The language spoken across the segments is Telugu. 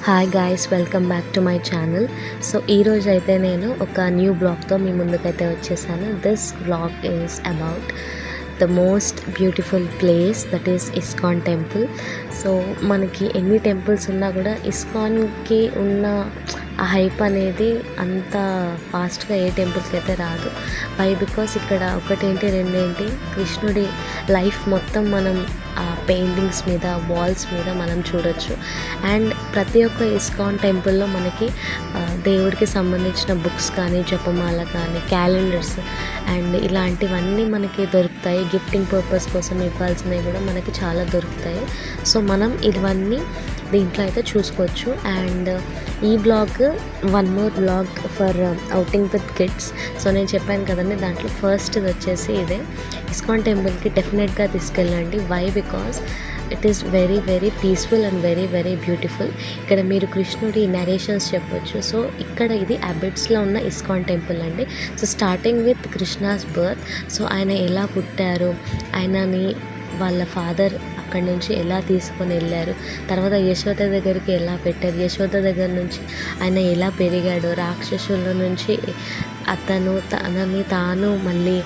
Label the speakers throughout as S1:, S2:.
S1: Hi guys, welcome back to my channel. So ఈరోజు అయితే నేను ఒక న్యూ బ్లాగ్తో మీ ముందుకైతే వచ్చేసాను. This blog is about the most beautiful place, that is ISKCON temple. So మనకి ఎన్ని టెంపుల్స్ ఉన్నా కూడా ఇస్కాన్కి ఉన్న ఆ హైప్ అనేది అంత ఫాస్ట్గా ఏ టెంపుల్స్కి అయితే రాదు. వై బికాస్ ఇక్కడ ఒకటేంటి రెండేంటి, కృష్ణుడి లైఫ్ మొత్తం మనం ఆ పెయింటింగ్స్ మీద, వాల్స్ మీద మనం చూడొచ్చు. అండ్ ప్రతి ఒక్క ఇస్కాన్ టెంపుల్లో మనకి దేవుడికి సంబంధించిన బుక్స్ కానీ, జపమాల కానీ, క్యాలెండర్స్ అండ్ ఇలాంటివన్నీ మనకి దొరుకుతాయి. గిఫ్టింగ్ పర్పస్ కోసం ఇవ్వాల్సినవి కూడా మనకి చాలా దొరుకుతాయి. సో మనం ఇవన్నీ దీంట్లో అయితే చూసుకోవచ్చు. అండ్ ఈ blog one more blog for outing with kids. So నేను చెప్పాను కదండి, దాంట్లో ఫస్ట్ వచ్చేసి ఇదే ఇస్కాన్ టెంపుల్కి డెఫినెట్గా తీసుకెళ్ళండి. Why because it is very very peaceful and very very beautiful. ఇక్కడ మీరు కృష్ణుడి నరేషన్స్ చెప్పొచ్చు. సో ఇక్కడ ఇది అబిడ్స్లో ఉన్న ఇస్కాన్ టెంపుల్ అండి. So starting with Krishna's birth. So ఆయన ఎలా పుట్టారు, ఆయనని వాళ్ళ ఫాదర్ అక్కడి నుంచి ఎలా తీసుకొని వెళ్ళారు, తర్వాత యశోద దగ్గరికి ఎలా పెట్టారు, యశోద దగ్గర నుంచి ఆయన ఎలా పెరిగాడు, రాక్షసుల నుంచి తనని తాను మళ్ళీ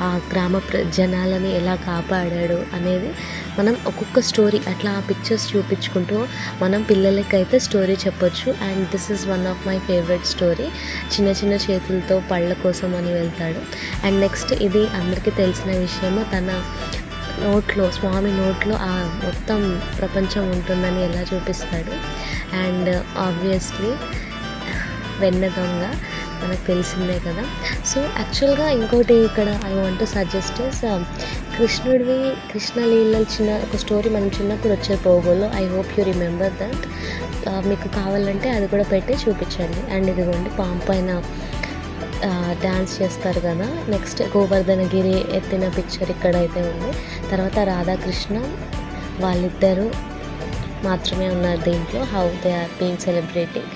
S1: ఆ గ్రామ జనాలని ఎలా కాపాడాడు అనేది మనం ఒక్కొక్క స్టోరీ అట్లా ఆ పిక్చర్స్ చూపించుకుంటూ మనం పిల్లలకైతే స్టోరీ చెప్పొచ్చు. And this is one of my favourite story. చిన్న చిన్న చేతులతో పళ్ళ కోసం అని వెళ్తాడు. అండ్ నెక్స్ట్ ఇది అందరికీ తెలిసిన విషయము, తన నోట్లో, స్వామి నోట్లో ఆ మొత్తం ప్రపంచం ఉంటుందని ఎలా చూపిస్తాడు. అండ్ ఆబ్వియస్లీ వెన్న దొంగ మనకు తెలిసిందే కదా. సో యాక్చువల్గా ఇంకోటి ఇక్కడ I want to suggest is కృష్ణుడివి కృష్ణలీలలు చిన్న ఒక స్టోరీ మనం చిన్నప్పుడు వచ్చే పోగోలో. I hope you remember that. మీకు కావాలంటే అది కూడా పెట్టి చూపించండి. అండ్ ఇదిగోండి పాము పైన డ్యాన్స్ చేస్తారు కదా. నెక్స్ట్ గోవర్ధనగిరి ఎత్తిన పిక్చర్ ఇక్కడైతే ఉంది. తర్వాత రాధాకృష్ణ వాళ్ళిద్దరూ మాత్రమే ఉన్నారు దీంట్లో, how they are being celebrating.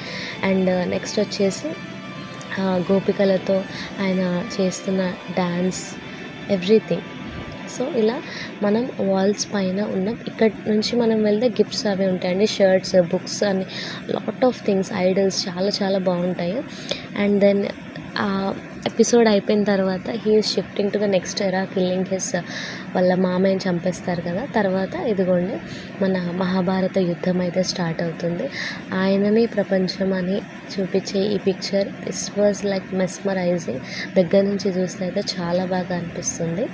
S1: And next వచ్చేసి గోపికలతో ఆయన చేస్తున్న డ్యాన్స్, ఎవ్రీథింగ్. సో ఇలా మనం వాల్స్ పైన ఉన్న ఇక్కడ నుంచి మనం వెళ్తే గిఫ్ట్స్ అవి ఉంటాయండి, షర్ట్స్, బుక్స్ అని లాట్ ఆఫ్ థింగ్స్, ఐడల్స్ చాలా చాలా బాగుంటాయి. అండ్ దెన్ ఆ ఎపిసోడ్ అయిపోయిన తర్వాత he is shifting to the next ఎరా, కిల్లింగ్ హిస్ వాళ్ళ మామయ్యని చంపేస్తారు కదా. తర్వాత ఇదిగోండి మన మహాభారత యుద్ధం అయితే స్టార్ట్ అవుతుంది. ఆయననే ప్రపంచం అని చూపించే ఈ picture, this was like mesmerising. దగ్గర నుంచి చూస్తే అయితే చాలా బాగా అనిపిస్తుంది.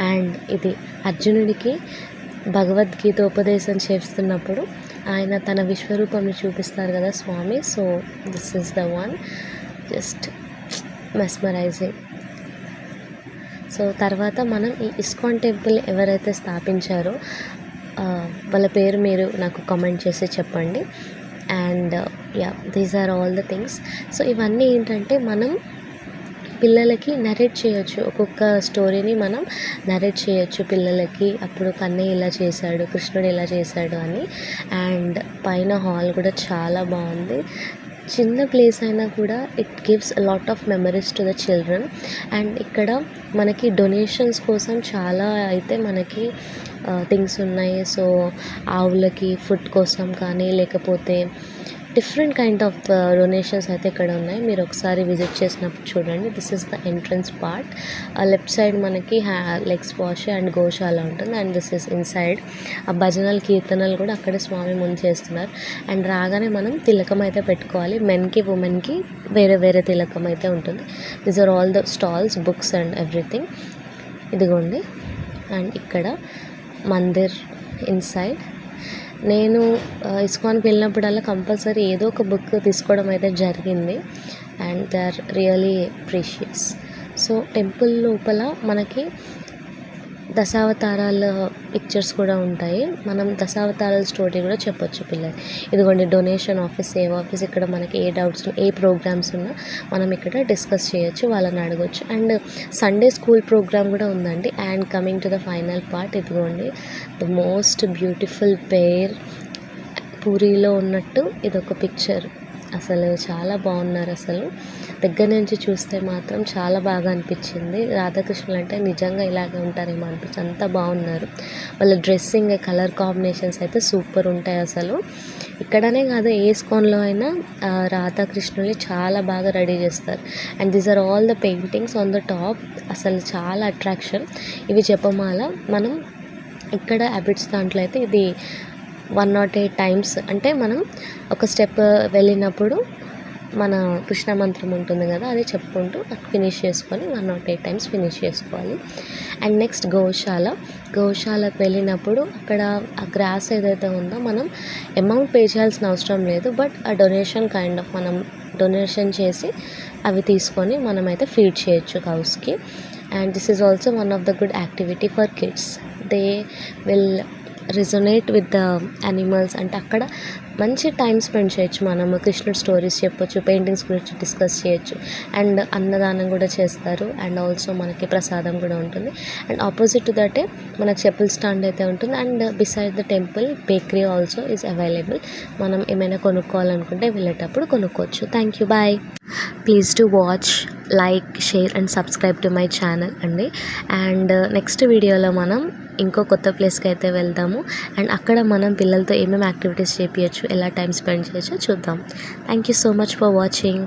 S1: అండ్ ఇది అర్జునుడికి భగవద్గీత ఉపదేశం చేస్తున్నప్పుడు ఆయన తన విశ్వరూపంని చూపిస్తారు కదా స్వామి. So this is the one, just mesmerising. So తర్వాత మనం ఈ ఇస్కాన్ టెంపుల్ ఎవరైతే స్థాపించారో వాళ్ళ పేరు మీరు నాకు కామెంట్ చేసి చెప్పండి. And yeah, these are all the things. So ఇవన్నీ ఏంటంటే మనం పిల్లలకి నరేట్ చేయొచ్చు, ఒక్కొక్క స్టోరీని మనం నరేట్ చేయొచ్చు పిల్లలకి. అప్పుడు కన్నయ్య ఇలా చేశాడు, కృష్ణుడు ఇలా చేశాడు అని. అండ్ పైన హాల్ కూడా చాలా బాగుంది. చిన్న ప్లేస్ అయినా కూడా it gives lot of memories to the children. And ఇక్కడ మనకి డొనేషన్స్ కోసం చాలా అయితే మనకి థింగ్స్ ఉన్నాయి. సో ఆవులకి ఫుడ్ కోసం కానీ, లేకపోతే డిఫరెంట్ కైండ్ ఆఫ్ డొనేషన్స్ అయితే ఇక్కడ ఉన్నాయి. మీరు ఒకసారి విజిట్ చేసినప్పుడు చూడండి. This is the entrance part. Left side మనకి లెగ్స్ వాష్ అండ్ గోశాల ఉంటుంది. And this is inside. ఆ భజనలు, కీర్తనలు కూడా అక్కడే స్వామి ముందు చేస్తున్నారు. అండ్ రాగానే మనం తిలకం అయితే పెట్టుకోవాలి. మెన్కి, ఉమెన్కి వేరే వేరే తిలకం అయితే ఉంటుంది. These are all the stalls, books and everything. ఇదిగోండి. అండ్ ఇక్కడ మందిర్ ఇన్సైడ్. నేను ఇస్కాన్కి వెళ్ళినప్పుడల్లా కంపల్సరీ ఏదో ఒక బుక్ తీసుకోవడం అయితే జరిగింది. And they are really precious. So temple లోపల మనకి దశావతారాల పిక్చర్స్ కూడా ఉంటాయి. మనం దశావతారాల స్టోరీ కూడా చెప్పొచ్చు పిల్లలు. ఇదిగోండి డొనేషన్ ఆఫీస్, సేవ్ ఆఫీస్. ఇక్కడ మనకి ఏ డౌట్స్, ఏ ప్రోగ్రామ్స్ ఉన్నా మనం ఇక్కడ డిస్కస్ చేయొచ్చు, వాళ్ళని అడగొచ్చు. అండ్ సండే స్కూల్ ప్రోగ్రామ్ కూడా ఉందండి. And coming to the final part, ఇదిగోండి ద మోస్ట్ బ్యూటిఫుల్ పెయిర్. పూరిలో ఉన్నట్టు ఇదొక పిక్చర్. అసలు చాలా బాగున్నారు. అసలు దగ్గర నుంచి చూస్తే మాత్రం చాలా బాగా అనిపించింది. రాధాకృష్ణులు అంటే నిజంగా ఇలాగే ఉంటారేమో అనిపించి అంత బాగున్నారు. వాళ్ళ డ్రెస్సింగ్, కలర్ కాంబినేషన్స్ అయితే సూపర్ ఉంటాయి అసలు. ఇక్కడనే కాదు, ఏ స్కోన్లో అయినా రాధాకృష్ణుల్ని చాలా బాగా రెడీ చేస్తారు. And these are all the paintings on the top. అసలు చాలా అట్రాక్షన్. ఇవి జపమాల. మనం ఇక్కడ అబిడ్స్ దాంట్లో అయితే ఇది 108 టైమ్స్, అంటే మనం ఒక స్టెప్ వెళ్ళినప్పుడు మన కృష్ణ మంత్రం ఉంటుంది కదా, అది చెప్పుకుంటూ ఫినిష్ చేసుకొని 108 టైమ్స్ ఫినిష్ చేసుకోవాలి. అండ్ నెక్స్ట్ గోశాలకు వెళ్ళినప్పుడు అక్కడ ఆ గ్రాస్ ఏదైతే ఉందో మనం అమౌంట్ పే చేయాల్సిన అవసరం లేదు. బట్ ఆ డొనేషన్ కైండ్ ఆఫ్ మనం డొనేషన్ చేసి అవి తీసుకొని మనమైతే ఫీడ్ చేయొచ్చు కౌస్కి. And this is also one of the good activity for kids. They will resonate with the animals. అంటే అక్కడ మంచి టైం స్పెండ్ చేయొచ్చు. మనము కృష్ణుడు స్టోరీస్ చెప్పొచ్చు, పెయింటింగ్స్ గురించి డిస్కస్ చేయొచ్చు. అండ్ అన్నదానం కూడా చేస్తారు. అండ్ ఆల్సో మనకి ప్రసాదం కూడా ఉంటుంది. అండ్ ఆపోజిట్ టు దటే మనకు చెప్పుల్ స్టాండ్ అయితే ఉంటుంది. And beside the temple bakery also is available. మనం ఏమైనా కొనుక్కోవాలనుకుంటే వెళ్ళేటప్పుడు కొనుక్కోవచ్చు. Thank you, bye. Please to watch, like, share and subscribe to my channel అండి. అండ్ నెక్స్ట్ వీడియోలో మనం ఇంకో కొత్త ప్లేస్కి అయితే వెళ్దాము. అండ్ అక్కడ మనం పిల్లలతో ఏమేమి యాక్టివిటీస్ చేయించచ్చు, ఎలా టైం స్పెండ్ చేయొచ్చో చూద్దాం. Thank you so much for watching.